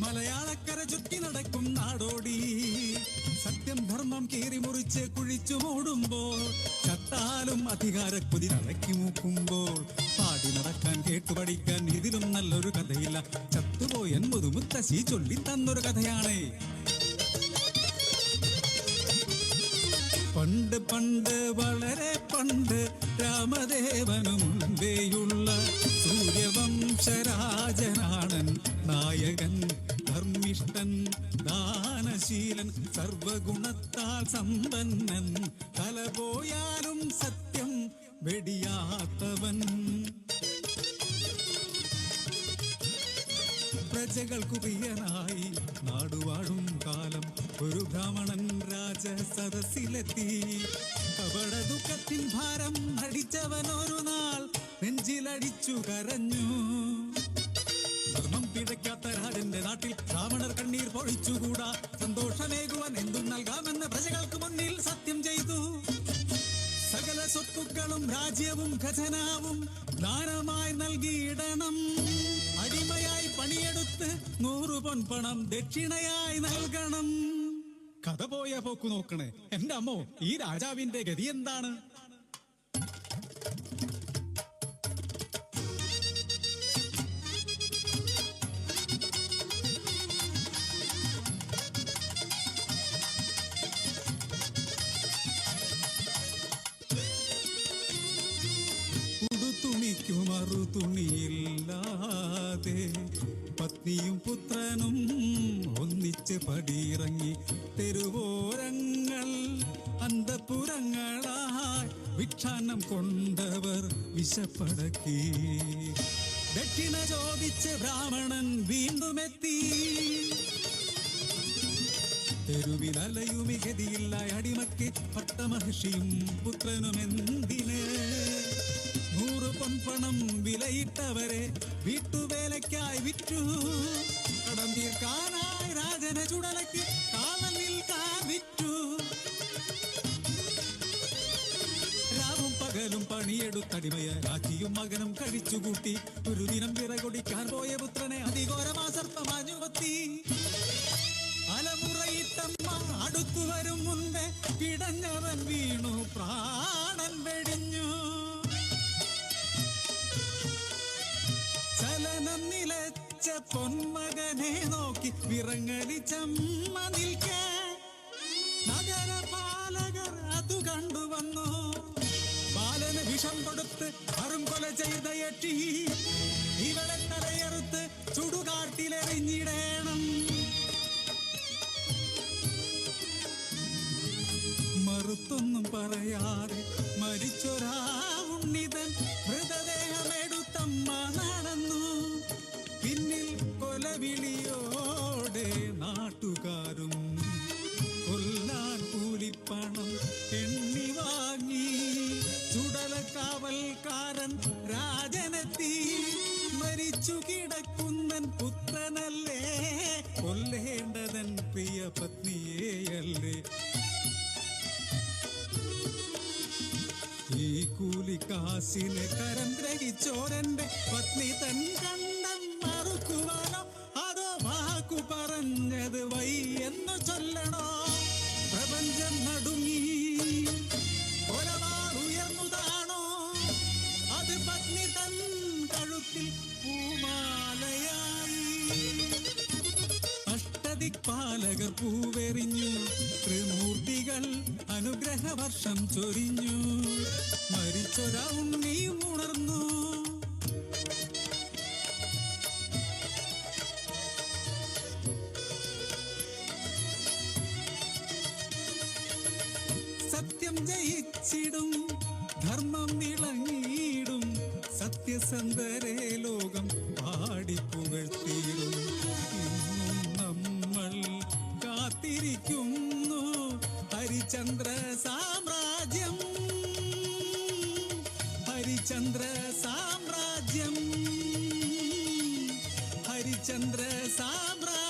മലയാളക്കര ചുറ്റി നടക്കും നാടോടി. സത്യം ധർമ്മം കീറി മുറിച്ച് കുഴിച്ചു മൂടുമ്പോൾ, ചത്താലും അധികാരക്കുതി തലക്കി മൂക്കുമ്പോൾ, പാടി നടക്കാൻ കേട്ടു പഠിക്കാൻ ഇതിലും നല്ലൊരു കഥയില്ല. ചത്തുപോയൻ മുതുമുത്തശ്ശി ചൊല്ലി തന്നൊരു കഥയാണ്. പണ്ട് പണ്ട് വളരെ പണ്ട് രാമദേവനു മുൻപേയുള്ള സൂര്യവംശരാജനാണൻ നായകൻ. ധർമ്മിഷ്ഠൻ, ദാനശീലൻ, സർവഗുണത്താൽ സമ്പന്നൻ, തലപോയാലും സത്യം വെടിയാത്തവൻ. പ്രജകൾക്കു പ്രിയനായി നാടുവാഴും കാലം ഒരു ബ്രാഹ്മണൻ രാജസദസ്സിലെത്തി. കപട ദുഃഖത്തിൻ ഭാരം അടിച്ചവനൊരു നാൾ നെഞ്ചിലടിച്ചു കരഞ്ഞു. ധർമ്മം പിഴയ്ക്കാത്ത രാജന്റെ നാട്ടിൽ ബ്രാഹ്മണർ കണ്ണീർ പൊഴിച്ചുകൂടാ. സന്തോഷമേകുവാൻ എന്തും നൽകാമെന്ന് പ്രജകൾക്ക് മുന്നിൽ സത്യം ചെയ്തു. സകല സ്വത്തുക്കളും രാജ്യവും ഖജനാവും ദാനമായി നൽകിയിടണം. അടിമയായി പണിയെടുത്ത് 100 പൊൻപണം ദക്ഷിണയായി നൽകണം. കഥ പോയ പോക്കു നോക്കണേ എന്റെ അമ്മോ, ഈ രാജാവിന്റെ ഗതി എന്താണ്? മറു തുണിയില്ലാതെ പത്നിയും പുത്രനും ഒന്നിച്ച് പടിയിറങ്ങി. തെരുവോരങ്ങൾ അന്തപുരങ്ങളായി ഭിക്ഷാന്നം കൊണ്ടവർ വിശപ്പടക്കി. ദക്ഷിണ ചോദിച്ച് ബ്രാഹ്മണൻ വീണ്ടുമെത്തി. തെരുവിലലയുമി ഗതിയില്ല അടിമയ്ക്ക് പട്ടമഹർഷിയും പുത്രനുമെന്തിന്. 100 പൊൻപണം വിലയിട്ടവരെ വീട്ടുവേലയ്ക്കായി വിറ്റു. കടം തീർക്കാനായി രാജന ചുടലയ്ക്ക് കാവൽ നിൽക്കാൻ വിറ്റു. രാവും പകലും പണിയെടുത്തടിമയ രാജിയും മകനും കഴിച്ചുകൂട്ടി. ഒരു ദിനം വിറകൊടിക്കാൻ പോയ പുത്രനെ അതിഘോരമാസർപ്പമാഞ്ഞുകൊത്തി. അലമുറയിട്ടമ്മ അടുത്തു വരും മുൻപേ പിടഞ്ഞവൻ വീണു, പ്രാണൻ വെടിഞ്ഞു. ചലനം നിലച്ച പൊന്മകനെ നോക്കി വിറങ്ങലിച്ചമ്മ നിൽക്കെ. നഗരപാലകർ അതു കണ്ടുവന്നു. ബാലന് വിഷം കൊടുത്ത് അറുംകൊല ചെയ്ത യക്ഷി ഇവളെ തലയെറുത്ത് ചുടുകാട്ടിലെറിഞ്ഞിടേണം. മറുത്തൊന്നും പറയാതെ മരിച്ചൊരാ ഉണ്ണിതൻ മൃതദേഹമെടുത്തമ്മ നടന്നു. പിന്നിൽ കൊലവിളിയോടെ നാട്ടുകാരും കൊല്ലാൻ കൂലിപ്പണം എണ്ണി വാങ്ങി. ചുടലക്കാവൽക്കാരൻ രാജനെത്തി. മരിച്ചു കിടക്കുന്നൻ പുത്രനല്ലേ, കൊല്ലേണ്ടതൻ പ്രിയ പത്നിയേയല്ലേ. ഈ കൂലിക്കാശിനെ കരം ഗ്രഹിച്ചോരന്റെ പത്നി തൻ കണ്ണം മറുക്കുവാനോ അതോ വാക്കു പറഞ്ഞത് വൈ എന്ന് ചൊല്ലണോ? പ്രപഞ്ചം നടുങ്ങി, ഒരവാളുയർന്നതാണോ? അത് പത്നി തൻ കഴുത്തിൽ പൂമാലയായി. അഷ്ടദിക്പാലകർ പൂവെറിഞ്ഞു, ത്രിമൂർത്തികൾ അനുഗ്രഹവർഷം ചൊരിഞ്ഞു. മരിച്ചൊരാ ഉണ്ണിയും ഉണർന്നു. സത്യം ജയിച്ചിടും, ധർമ്മം വിളങ്ങിയിടും. സത്യസന്ധരെ ലോകം പാടിപ്പുകഴ്ത്തിയിടും. ഇന്നും നമ്മൾ കാത്തിരിക്കുന്നു ഹരിചന്ദ്ര സാമ്രാജ്യം. ഹരിചന്ദ്ര സാമ്രാജ്യം, ഹരിചന്ദ്ര സാമ്രാജ്യം.